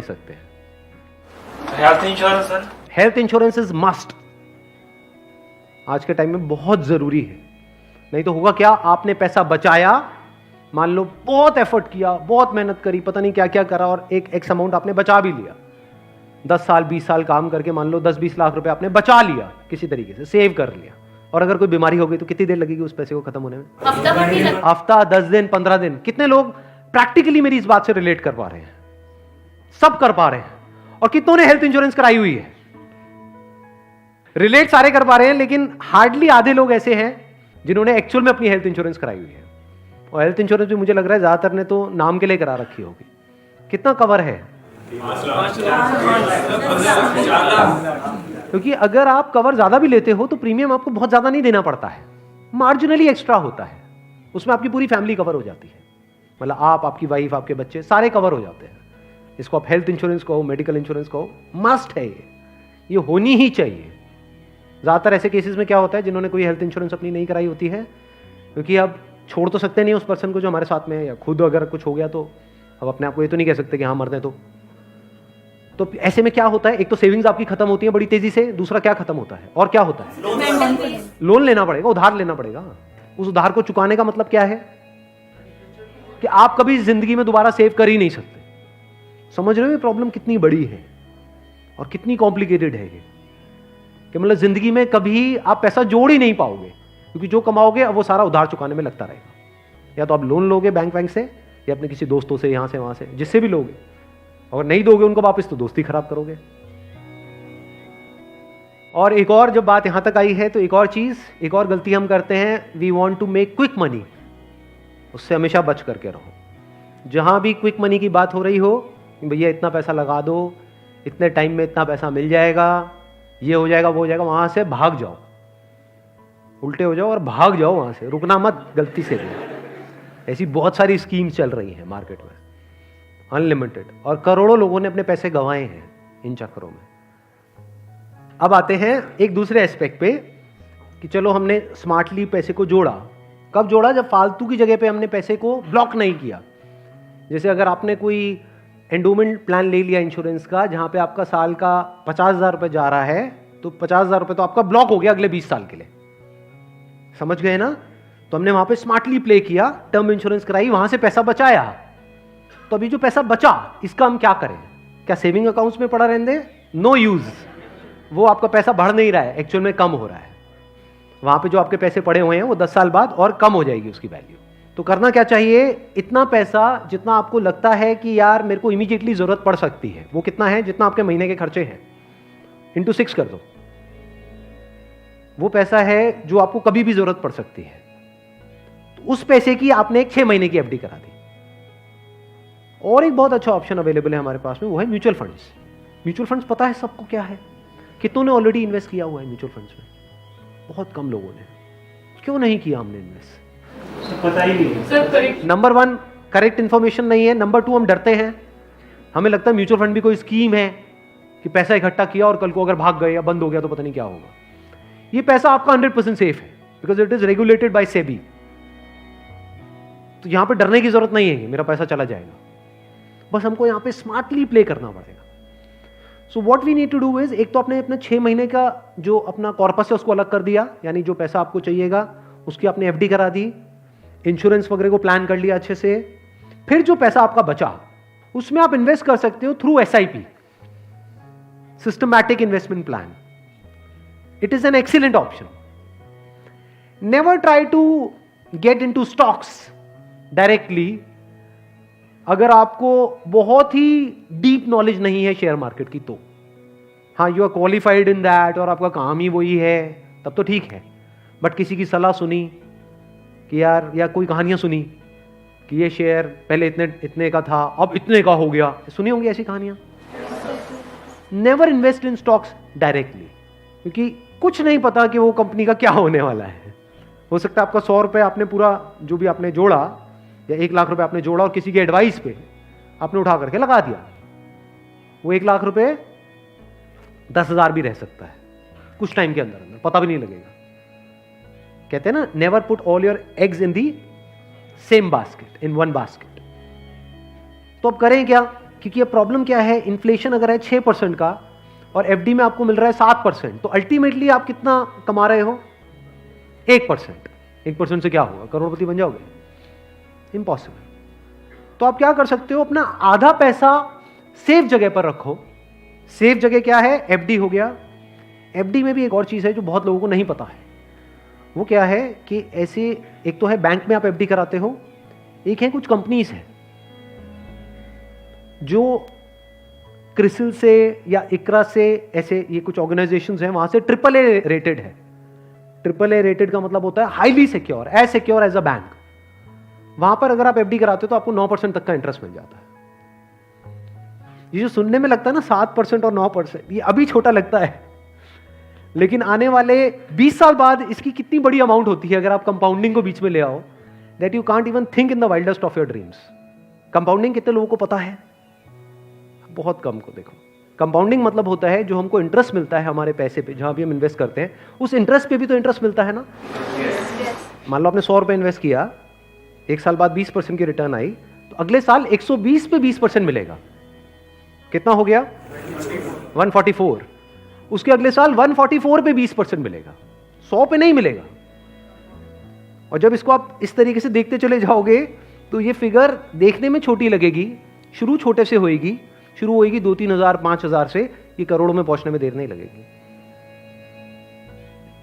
सकते हैं। Health insurance sir, health insurance is must, आज के टाइम में बहुत जरूरी है। नहीं तो होगा क्या, आपने पैसा बचाया, मान लो बहुत एफर्ट किया, बहुत मेहनत करी, पता नहीं क्या क्या करा, और एक एक्स अमाउंट आपने बचा भी लिया, 10 साल 20 साल काम करके मान लो 10-20 लाख रुपए आपने बचा लिया, किसी तरीके से सेव कर लिया, और अगर कोई बीमारी हो गई तो कितनी देर लगेगी उस पैसे को खत्म होने में? हफ्ता, 10 दिन, 15 दिन। कितने लोग प्रैक्टिकली मेरी इस बात से रिलेट कर पा रहे हैं? सब कर पा रहे हैं। और कितनों ने हेल्थ इंश्योरेंस कराई हुई है? रिलेट सारे कर पा रहे हैं, लेकिन हार्डली आधे लोग ऐसे हैं जिन्होंने एक्चुअल में अपनी हेल्थ इंश्योरेंस कराई हुई है। और हेल्थ इंश्योरेंस भी मुझे लग रहा है ज्यादातर ने तो नाम के लिए करा रखी होगी। कितना कवर है? क्योंकि अगर आप कवर ज्यादा भी लेते हो तो प्रीमियम आपको बहुत ज्यादा नहीं देना पड़ता है, मार्जिनली एक्स्ट्रा होता है, उसमें आपकी पूरी फैमिली कवर हो जाती है। मतलब आप, आपकी वाइफ, आपके बच्चे सारे कवर हो जाते हैं। इसको आप हेल्थ इंश्योरेंस कहो, मेडिकल इंश्योरेंस कहो, मस्ट है ये होनी ही चाहिए। ज्यादातर ऐसे केसेस में क्या होता है, जिन्होंने कोई हेल्थ इंश्योरेंस अपनी नहीं कराई होती है, क्योंकि अब छोड़ तो सकते नहीं उस पर्सन को जो हमारे साथ में है, या खुद अगर कुछ हो गया तो अब अपने आप को ये तो नहीं कह सकते कि हाँ मर दें। तो ऐसे में क्या होता है, एक तो सेविंग्स आपकी खत्म होती है बड़ी तेजी से, दूसरा क्या खत्म होता है, और क्या होता है, लोन लेना पड़ेगा, उधार लेना पड़ेगा। उस उधार को चुकाने का मतलब क्या है कि आप कभी जिंदगी में दोबारा सेव कर ही नहीं सकते। समझ रहे हो ये प्रॉब्लम कितनी बड़ी है और कितनी कॉम्प्लिकेटेड है ये, कि मतलब जिंदगी में कभी आप पैसा जोड़ ही नहीं पाओगे, क्योंकि जो कमाओगे अब वो सारा उधार चुकाने में लगता रहेगा। या तो आप लोन लोगे बैंक से, या अपने किसी दोस्तों से, यहां से वहां से, जिससे भी लोगे, और नहीं दोगे उनको वापस तो दोस्ती खराब करोगे। और एक और जब बात यहां तक आई है तो एक और चीज, एक और गलती हम करते हैं, we want to make quick money. उससे हमेशा बच करके रहो। जहां भी क्विक मनी की बात हो रही हो, भैया इतना पैसा लगा दो, इतने टाइम में इतना पैसा मिल जाएगा, ये हो जाएगा, वो हो जाएगा, वहां से भाग जाओ, उल्टे हो जाओ और भाग जाओ वहां से, रुकना मत गलती से भी। ऐसी बहुत सारी स्कीम्स चल रही हैं मार्केट में, अनलिमिटेड, और करोड़ों लोगों ने अपने पैसे गंवाए हैं इन चक्करों में। अब आते हैं एक दूसरे एस्पेक्ट पे कि चलो हमने स्मार्टली पैसे को जोड़ा। कब जोड़ा? जब फालतू की जगह पे हमने पैसे को ब्लॉक नहीं किया। जैसे अगर आपने कोई एंडोमेंट प्लान ले लिया इंश्योरेंस का, जहां पे आपका साल का 50,000 रुपए जा रहा है, तो 50,000 रुपए तो आपका ब्लॉक हो गया अगले 20 साल के लिए। समझ गए ना? तो हमने वहां पे स्मार्टली प्ले किया, टर्म इंश्योरेंस कराई, वहां से पैसा बचाया। तो अभी जो पैसा बचा, इसका हम क्या करें? क्या सेविंग अकाउंट्स में पड़ा रहने दें? No use. वो आपका पैसा बढ़ नहीं रहा है, एक्चुअल में कम हो रहा है। वहां पे जो आपके पैसे पड़े हुए हैं वो 10 साल बाद और कम हो जाएगी उसकी वैल्यू। तो करना क्या चाहिए? इतना पैसा जितना आपको लगता है कि यार मेरे को इमीडिएटली जरूरत पड़ सकती है, वो कितना है? जितना आपके महीने के खर्चे हैं, इंटू 6 कर दो। वो पैसा है जो आपको कभी भी जरूरत पड़ सकती है। तो उस पैसे की आपने एक 6 महीने की एफडी करा दी। और एक बहुत अच्छा ऑप्शन अवेलेबल है हमारे पास में, वो है म्यूचुअल फंड्स। म्यूचुअल फंड्स पता है सबको क्या है? कितनों ने ऑलरेडी इन्वेस्ट किया हुआ है म्यूचुअल फंड्स में? बहुत कम लोगों ने। क्यों नहीं किया हमने इन्वेस्ट? पता ही नहीं। नंबर 1 करेक्ट इंफॉर्मेशन नहीं है। नंबर 2 हम डरते हैं, हमें लगता है म्यूचुअल फंड भी कोई स्कीम है कि पैसा इकट्ठा किया और कल को अगर भाग गए या बंद हो गया तो पता नहीं क्या होगा। ये पैसा आपका 100% सेफ है, because it is regulated by SEBI. तो यहां पे डरने की जरूरत नहीं है कि मेरा पैसा चला जाएगा, बस हमको यहां पे स्मार्टली प्ले करना पड़ेगा। So what we need to do is, एक तो आपने अपने 6 महीने का जो अपना कॉर्पस है उसको अलग कर दिया, यानी जो पैसा आपको चाहिएगा उसकी आपने एफडी करा दी, इंश्योरेंस वगैरह को प्लान कर लिया अच्छे से। फिर जो पैसा आपका बचा उसमें आप इन्वेस्ट कर सकते हो through SIP, systematic investment plan. It is an excellent option. Never try to get into stocks directly. अगर आपको बहुत ही डीप नॉलेज नहीं है शेयर मार्केट की, तो हाँ you are qualified in that और आपका काम ही वही है, तब तो ठीक है। बट किसी की सलाह सुनी कि यार, या कोई कहानियां सुनी कि ये शेयर पहले इतने का था अब इतने का हो गया, सुनी होंगी ऐसी कहानियां। Never invest in stocks directly, क्योंकि कुछ नहीं पता कि वो कंपनी का क्या होने वाला है। हो सकता है आपका 100 रुपए आपने पूरा जो भी आपने जोड़ा, या 1 लाख रुपए आपने जोड़ा और किसी की एडवाइस पे आपने उठा करके लगा दिया, वो 1 लाख रुपए 10,000 भी रह सकता है कुछ टाइम के अंदर, पता भी नहीं लगेगा। कहते हैं ना, never put all your eggs in the same basket, in one basket. तो अब करें क्या? क्योंकि ये प्रॉब्लम क्या है, इन्फ्लेशन अगर है 6% का और एफडी में आपको मिल रहा है 7%, तो अल्टीमेटली आप कितना कमा रहे हो? 1%। 1% से क्या होगा? करोड़पति बन जाओगे? इम्पॉसिबल। तो आप क्या कर सकते हो, अपना आधा पैसा सेफ जगह पर रखो। सेफ जगह क्या है? एफडी हो गया। एफडी में भी एक और चीज है जो बहुत लोगों को नहीं पता है। वो क्या है कि ऐसे, एक तो है बैंक में आप एफडी कराते हो, एक है कुछ कंपनीज है जो क्रिसिल से या इकरा से, ऐसे ये कुछ ऑर्गेनाइजेशंस हैं, वहां से AAA रेटेड है। AAA रेटेड का मतलब होता है highly secure, as secure as a bank. वहां पर अगर आप एफडी कराते हो तो आपको 9% तक का इंटरेस्ट मिल जाता है। ये जो सुनने में लगता है ना 7% और 9%, ये अभी छोटा लगता है, लेकिन आने वाले 20 साल बाद इसकी कितनी बड़ी अमाउंट होती है अगर आप कंपाउंडिंग को बीच में ले आओ, that you can't even think in the wildest of your dreams. Compounding कितने लोगों को पता है? बहुत कम को। देखो, कंपाउंडिंग मतलब होता है जो हमको इंटरेस्ट मिलता है हमारे पैसे पे, जहां भी हम इन्वेस्ट करते हैं उस इंटरेस्ट पे भी तो इंटरेस्ट मिलता है ना। मान लो आपने 100 रुपए इन्वेस्ट किया, एक साल बाद 20% की रिटर्न आई, तो अगले साल 120 पे 20% मिलेगा। कितना हो गया? 144। उसके अगले साल 144 पे 20% मिलेगा, 100 पे नहीं मिलेगा। और जब इसको आप इस तरीके से देखते चले जाओगे तो ये फिगर देखने में छोटी लगेगी, शुरू छोटे से होएगी, शुरू होएगी 2-3 हजार 5 हजार से, ये करोड़ों में पहुंचने में देर नहीं लगेगी।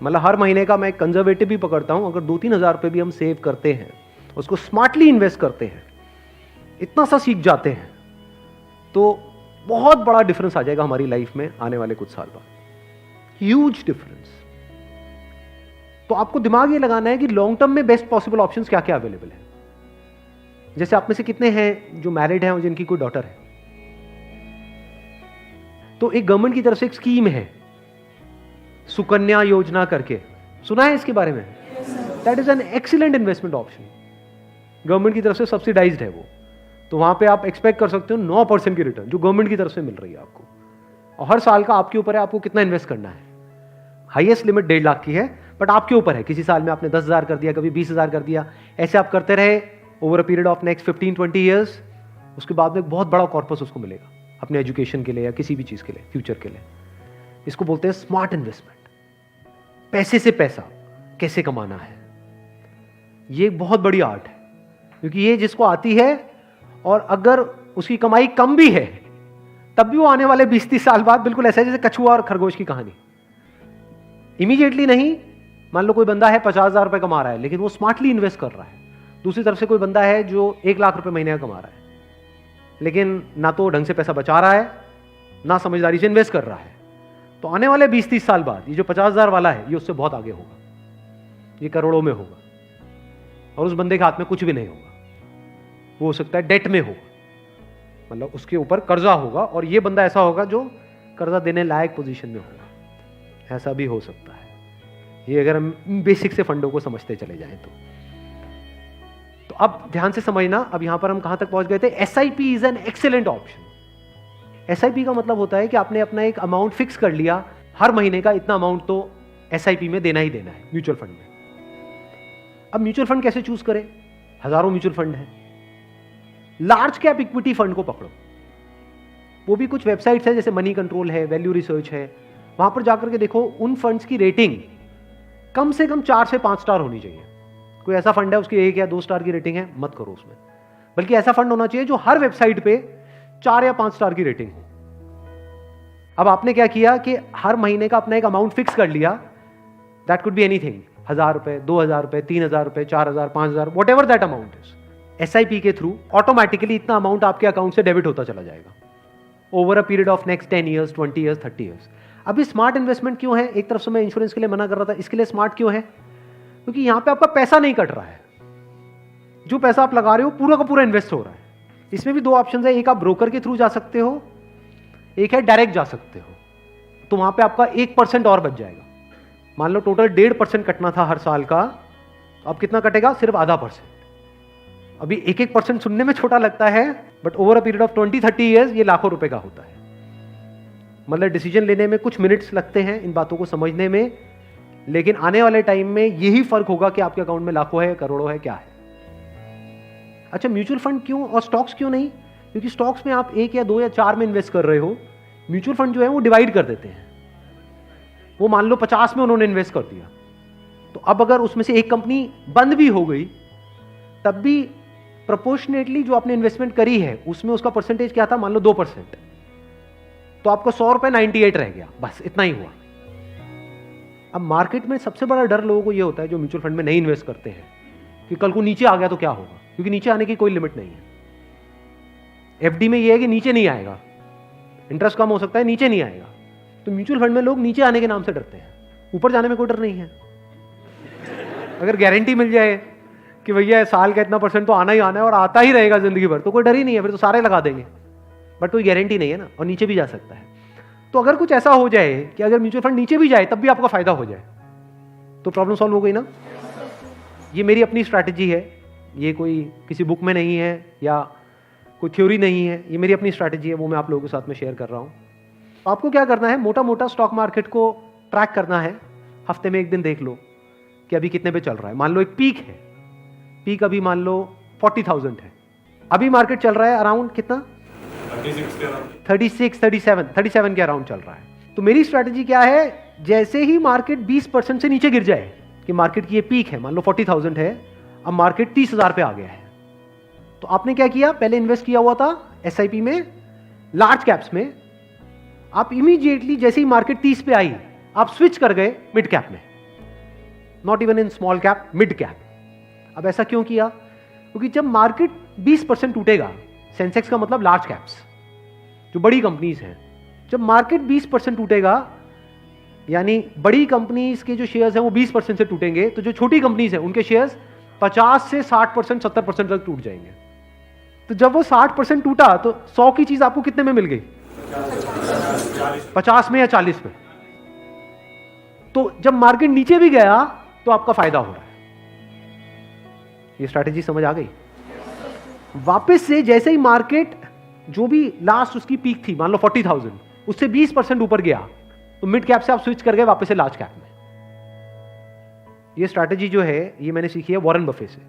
मतलब हर महीने का मैं कंजर्वेटिव भी पकड़ता हूं, अगर 2-3 हजार रुपए भी हम सेव करते हैं, उसको स्मार्टली इन्वेस्ट करते हैं, इतना सा सीख जाते हैं, तो बहुत बड़ा डिफरेंस आ जाएगा हमारी लाइफ में आने वाले कुछ साल बाद। Huge difference. तो आपको दिमाग ये लगाना है कि लॉन्ग टर्म में बेस्ट पॉसिबल ऑप्शंस क्या क्या अवेलेबल है। जैसे आप में से कितने हैं जो मैरिड हैं और जिनकी कोई डॉटर है? तो एक गवर्नमेंट की तरफ से एक स्कीम है सुकन्या योजना करके, सुना है इसके बारे में? That is an excellent investment option. Government की तरफ से सब्सिडाइज्ड है वो, तो वहां पे आप एक्सपेक्ट कर सकते हो 9% की रिटर्न जो गवर्नमेंट की तरफ से मिल रही है आपको। और हर साल का आपके ऊपर है आपको कितना इन्वेस्ट करना है। हाईएस्ट लिमिट 1.5 लाख की है, बट आपके ऊपर है। किसी साल में आपने 10,000 कर दिया, कभी 20,000 कर दिया, ऐसे आप करते रहे over a period of next 15-20 years. उसके बाद में एक बहुत बड़ा कॉर्पस उसको मिलेगा अपने एजुकेशन के लिए या किसी भी चीज के लिए, फ्यूचर के लिए। इसको बोलते हैं स्मार्ट इन्वेस्टमेंट। पैसे से पैसा कैसे कमाना है, ये एक बहुत बड़ी आर्ट है, क्योंकि ये जिसको आती है और अगर उसकी कमाई कम भी है तब भी वो आने वाले 20-30 साल बाद बिल्कुल ऐसा है जैसे कछुआ और खरगोश की कहानी। इमीडिएटली नहीं। मान लो कोई बंदा है 50,000 रुपए कमा रहा है लेकिन वो स्मार्टली इन्वेस्ट कर रहा है। दूसरी तरफ से कोई बंदा है जो 1 लाख रुपए महीने का कमा रहा है, लेकिन ना तो ढंग से पैसा बचा रहा है ना समझदारी से इन्वेस्ट कर रहा है। तो आने वाले 20-30 साल बाद ये जो 50,000 वाला है ये उससे बहुत आगे होगा, ये करोड़ों में होगा, और उस बंदे के हाथ में कुछ भी नहीं होगा। वो हो सकता है डेट में होगा, मतलब उसके ऊपर कर्जा होगा, और ये बंदा ऐसा होगा जो कर्जा देने लायक पोजीशन में होगा। ऐसा भी हो सकता है, ये अगर हम बेसिक से फंडों को समझते चले जाएं तो अब ध्यान से समझना। अब यहां पर हम कहां तक पहुंच गए थे? SIP is an excellent option. SIP का मतलब होता है कि आपने अपना एक अमाउंट फिक्स कर लिया, हर महीने का इतना अमाउंट तो एसआईपी में देना ही देना है म्यूचुअल फंड में। अब म्यूचुअल फंड कैसे चूज करें? हजारों म्यूचुअल फंड है। लार्ज कैप इक्विटी फंड को पकड़ो, वो भी कुछ वेबसाइट्स है जैसे मनी कंट्रोल है, वैल्यू रिसर्च है, वहां पर जाकर के देखो उन फंड्स की रेटिंग कम से कम 4 से 5 स्टार होनी चाहिए। कोई ऐसा फंड है उसकी 1 या 2 स्टार की रेटिंग है, मत करो उसमें। बल्कि ऐसा फंड होना चाहिए जो हर वेबसाइट पे 4 या 5 स्टार की रेटिंग हो। अब आपने क्या किया कि हर महीने का अपना एक अमाउंट फिक्स कर लिया, दैट कुड बी एनीथिंग, 1,000 रुपए, 2,000 रुपए, 3,000 रुपए, 4,000, 5,000, what ever that amount is. SIP के थ्रू ऑटोमेटिकली इतना अमाउंट आपके अकाउंट से डेबिट होता चला जाएगा over a period of next 10 years, 20 years, 30 years. अभी स्मार्ट इन्वेस्टमेंट क्यों है? एक तरफ से मैं इंश्योरेंस के लिए मना कर रहा था, इसके लिए स्मार्ट क्यों है? क्योंकि यहां पे आपका पैसा नहीं कट रहा है, जो पैसा आप लगा रहे हो पूरा का पूरा इन्वेस्ट हो रहा है। इसमें भी 2 ऑप्शन है, एक आप ब्रोकर के थ्रू जा सकते हो, एक है डायरेक्ट जा सकते हो। तो वहां पे आपका 1% और बच जाएगा। मान लो टोटल 1.5% कटना था हर साल का, अब कितना कटेगा? सिर्फ आधा %। अभी 1% सुनने में छोटा लगता है, but over a period of 20-30 years ये लाखों रुपए का होता है। मतलब डिसीजन लेने में कुछ मिनट्स लगते हैं इन बातों को समझने में, लेकिन आने वाले टाइम में यही फर्क होगा कि आपके अकाउंट में लाखों है, करोड़ों है, क्या है। अच्छा, म्यूचुअल फंड क्यों और स्टॉक्स क्यों नहीं? क्योंकि स्टॉक्स में आप 1 या 2 या 4 में इन्वेस्ट कर रहे हो, म्यूचुअल फंड जो है वो डिवाइड कर देते हैं। वो मान लो 50 में उन्होंने इन्वेस्ट कर दिया, तो अब अगर उसमें से एक कंपनी बंद भी हो गई, तब भी प्रोपोर्शनेटली जो आपने इन्वेस्टमेंट करी है उसमें उसका परसेंटेज क्या था, मान लो 2%, तो आपका 100 रुपए 98 रह गया, बस इतना ही हुआ। अब मार्केट में सबसे बड़ा डर लोगों को यह होता है जो म्यूचुअल फंड में नहीं इन्वेस्ट करते हैं कि कल को नीचे आ गया तो क्या होगा, क्योंकि नीचे आने की कोई लिमिट नहीं है। एफडी में यह है कि नीचे नहीं आएगा, इंटरेस्ट कम हो सकता है, नीचे नहीं आएगा। तो म्यूचुअल फंड में लोग नीचे आने के नाम से डरते हैं, ऊपर जाने में कोई डर नहीं है। अगर गारंटी मिल जाए कि भैया साल का इतना % तो आना ही आना है और आता ही रहेगा जिंदगी भर, तो कोई डर ही नहीं है, फिर तो सारे लगा देंगे। बट कोई गारंटी नहीं है ना, और नीचे भी जा सकता है। तो अगर कुछ ऐसा हो जाए कि अगर म्यूचुअल फंड नीचे भी जाए तब भी आपका फायदा हो जाए, तो प्रॉब्लम सॉल्व हो गई ना। ये मेरी अपनी स्ट्रैटेजी है, ये कोई किसी बुक में नहीं है या कोई थ्योरी नहीं है, ये मेरी अपनी स्ट्रैटेजी है, वो मैं आप लोगों के साथ में शेयर कर रहा हूँ। आपको क्या करना है, मोटा मोटा स्टॉक मार्केट को ट्रैक करना है। हफ्ते में एक दिन देख लो कि अभी कितने पे चल रहा है। मान लो एक पीक है, पीक अभी मान लो 40,000 है, अभी मार्केट चल रहा है अराउंड कितना, 37 के अराउंड चल रहा है। तो मेरी स्ट्रैटेजी क्या है, जैसे ही मार्केट 20% से नीचे गिर जाए कि मार्केट की ये पीक है, मान लो 40,000 है, अब मार्केट 30,000 पे आ गया है, तो आपने क्या किया, पहले इन्वेस्ट किया हुआ था एसआईपी में, लार्ज कैप्स में, आप इमीडिएटली जैसे ही मार्केट 30 पे आई आप स्विच कर गए मिड कैप में, not even in small cap, mid cap. अब ऐसा क्यों किया, क्योंकि जब मार्केट 20% टूटेगा, सेंसेक्स का मतलब लार्ज कैप्स जो बड़ी कंपनीज हैं, जब मार्केट 20% टूटेगा यानी बड़ी कंपनीज के जो शेयर्स हैं वो 20% से टूटेंगे, तो जो छोटी कंपनीज हैं उनके शेयर्स 50 से 60%, 70% तक टूट जाएंगे। तो जब वो 60% टूटा तो 100 की चीज आपको कितने में मिल गई, 50 में या 40 में। तो जब मार्केट नीचे भी गया तो आपका फायदा हो रहा है। ये स्ट्रैटेजी समझ आ गई। वापस से जैसे ही मार्केट जो भी लास्ट उसकी पीक थी, मान लो 40,000, उससे 20% ऊपर गया, तो मिड कैप से आप स्विच कर गए वापस से लार्ज कैप में। ये स्ट्रैटेजी जो है ये मैंने सीखी है वॉरेन बफे से।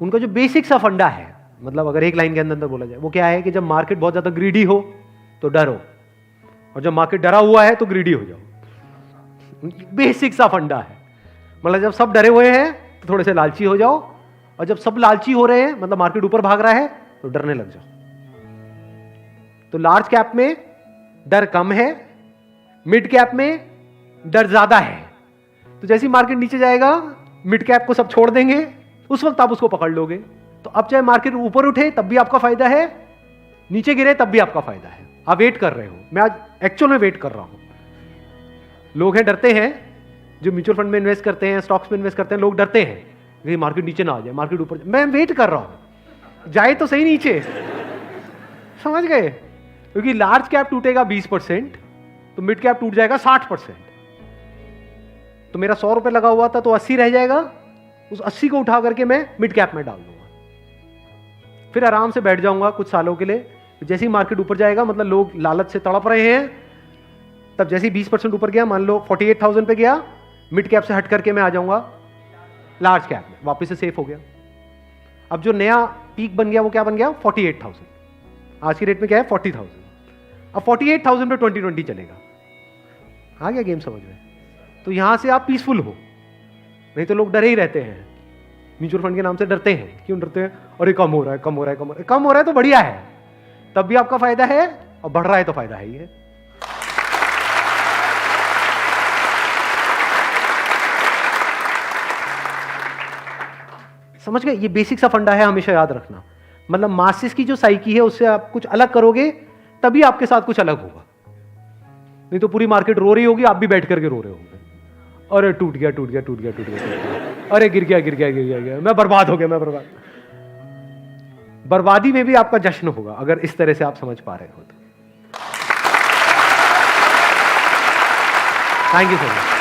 उनका जो बेसिक सा फंडा है, मतलब अगर एक लाइन के अंदर बोला जाए, वो क्या है कि जब मार्केट बहुत ज्यादा ग्रीडी हो तो डरो, और जब मार्केट डरा हुआ है तो ग्रीडी हो जाओ। बेसिक सा फंडा है, मतलब जब सब डरे हुए हैं तो थोड़े से लालची हो जाओ, और जब सब लालची हो रहे हैं, मतलब मार्केट ऊपर भाग रहा है, तो डरने लग जाओ। तो लार्ज कैप में डर कम है, मिड कैप में डर ज्यादा है। तो जैसे ही मार्केट नीचे जाएगा मिड कैप को सब छोड़ देंगे, उस वक्त आप उसको पकड़ लोगे। तो अब चाहे मार्केट ऊपर उठे तब भी आपका फायदा है, नीचे गिरे तब भी आपका फायदा है। आप वेट कर रहे हो, मैं आज एक्चुअल में वेट कर रहा हूं। लोग हैं डरते हैं, जो म्यूचुअल फंड में इन्वेस्ट करते हैं, स्टॉक्स में इन्वेस्ट करते हैं, लोग डरते हैं कि मार्केट नीचे ना आ जाए, मार्केट ऊपर। मैं वेट कर रहा हूं, जाए तो सही नीचे, समझ गए। क्योंकि लार्ज कैप टूटेगा 20%, तो मिड कैप टूट जाएगा 60%। तो मेरा 100 रुपए लगा हुआ था तो 80 रह जाएगा, उस 80 को उठा करके मैं मिड कैप में डाल दूंगा, फिर आराम से बैठ जाऊंगा कुछ सालों के लिए। जैसे ही मार्केट ऊपर जाएगा, मतलब लोग लालच से तड़प रहे हैं, तब जैसे ही 20% ऊपर गया, मान लो 48,000 पे गया, मिड कैप से हट करके मैं आ जाऊंगा लार्ज कैप में, वापस से सेफ हो गया। अब जो नया पीक बन गया वो क्या बन गया, 48,000। आज की रेट में क्या है, 40,000। अब 48,000 पे 2020 चलेगा। आ गया गेम समझ में। तो यहां से आप पीसफुल हो, नहीं तो लोग डरे ही रहते हैं, म्यूचुअल फंड के नाम से डरते हैं। क्यों डरते हैं, अरे कम हो रहा है, कम हो रहा है, कम हो रहा है। कम हो रहा है तो बढ़िया है, तब भी आपका फायदा है, और बढ़ रहा है तो फायदा है ही है। समझ गए, ये बेसिक सा फंडा है, हमेशा याद रखना। मतलब मासिस की जो साइकी है उससे आप कुछ अलग करोगे तभी आपके साथ कुछ अलग होगा, नहीं तो पूरी मार्केट रो रही होगी, आप भी बैठ करके रो रहे होंगे, अरे टूट गया टूट गया टूट गया टूट गया, अरे गिर गया गिर गया गिर गया गिर, मैं बर्बाद हो गया, मैं बर्बाद। बर्बादी में भी आपका जश्न होगा अगर इस तरह से आप समझ पा रहे हो तो। Thank you so much.